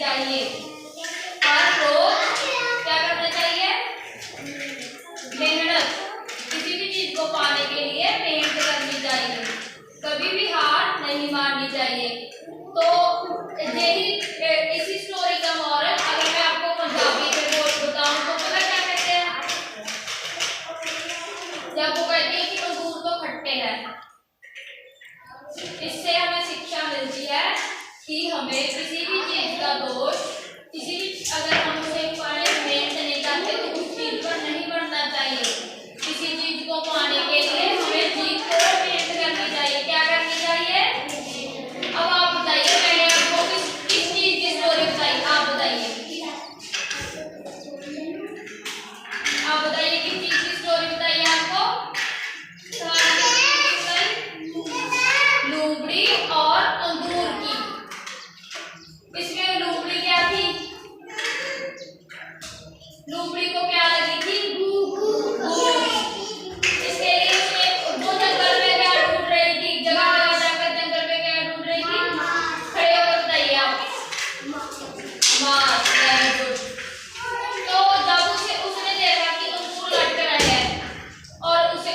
चाहिए। हर रोज क्या करना चाहिए? मेहनत, किसी भी चीज को पाने के लिए मेहनत करनी चाहिए, कभी भी हार नहीं मारनी चाहिए। तो यही इसी स्टोरी का मॉरल अगर मैं आपको पंजाबी में बताऊं तो पता क्या कहते हैं? जब वो कहते हैं कि अंगूर तो खट्टे हैं, इससे हमें शिक्षा मिलती है कि हमें किसी भी चीज का दोष, किसी भी अगर हम उसे पाने में मेहनत नहीं करते तो उस चीज पर नहीं बढ़ना चाहिए। किसी चीज को पाने के लिए हमें जीत तोड़ मेहनत करनी चाहिए। क्या करनी चाहिए? अब आप बताइए, मैंने आपको किस चीज की स्टोरी बताई? आप बताइए, आप बताइए किस चीज की स्टोरी बताई आपको? लोमड़ी और अंगूर की। इसमें लोमड़ी क्या थी? लोमड़ी को क्या लगी थी? इसके लिए उसने वो जंगल में क्या ढूंढ रही थी? जगह जगह जाकर जंगल में क्या ढूंढ रही थी? खड़े होकर बताइए आप। मांस। Very good. तो जब उसने देखा कि अंगूर लटक रहे हैं और उसने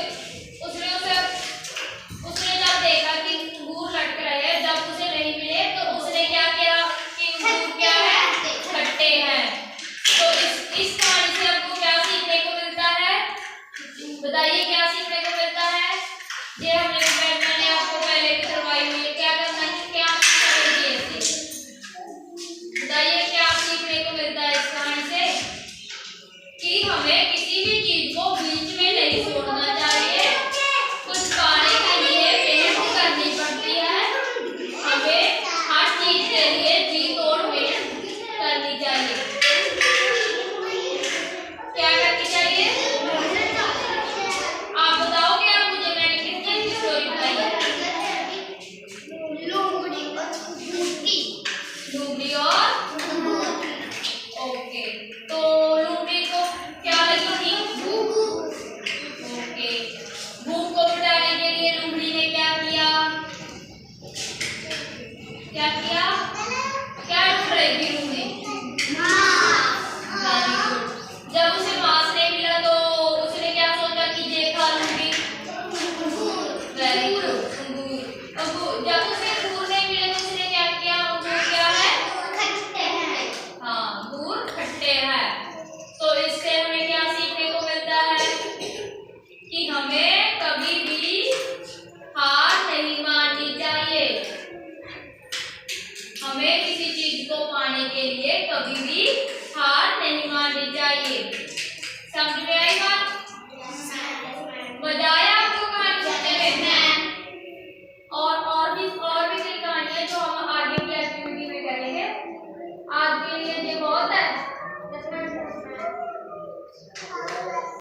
जब देखा कि अंगूर लटक रहे हैं, जब उसे नहीं मिले तो उसने क्या किया कि अंगूर क्या है? खट्टे हैं। तो इस कहानी से आपको क्या सीखने को मिलता है? बताइए क्या सीखने को मिलता है? ये मैंने आपको पहले भी करवाई हुई है। क्या करना है? क्या करेंगे इससे? बताइए क्या सीखने को मिलता है इस कहानी से? कि हमें किसी भी चीज को बीच में नहीं छोड़ना चाहिए। कुछ पाने के लिए मेहनत करनी पड़ती है, हमें हर चीज के लिए जी तोड़ मेहनत करनी चाहिए। क्या करनी चाहिए? आप बताओगे आप मुझे, मैंने किस चीज की स्टोरी बताई है? लोमड़ी और ओके। तो लोमड़ी को क्या लगी थी? ओके। भूख को मिटाने के लिए लोमड़ी ने क्या किया? क्या किया? क्या ढूंढ रही थी लोमड़ी? Very good. जब उसे मांस नहीं मिला तो उसने क्या सोचा कि ये खा लूंगी? Very good. अंगूर। जब उसे अंगूर नहीं मिले तो उसने क्या किया? अंगूर क्या है? हाँ, अंगूर खट्टे हैं। तो इससे हमें क्या सीखने को मिलता है? कि हमें कभी भी हार नहीं माननी चाहिए। हमें किसी चीज को पाने के लिए कभी भी हार नहीं माननी चाहिए। समझ में आई बात? मजा आया आपको कहानी सुनने में? और भी कई कहानियां जो हम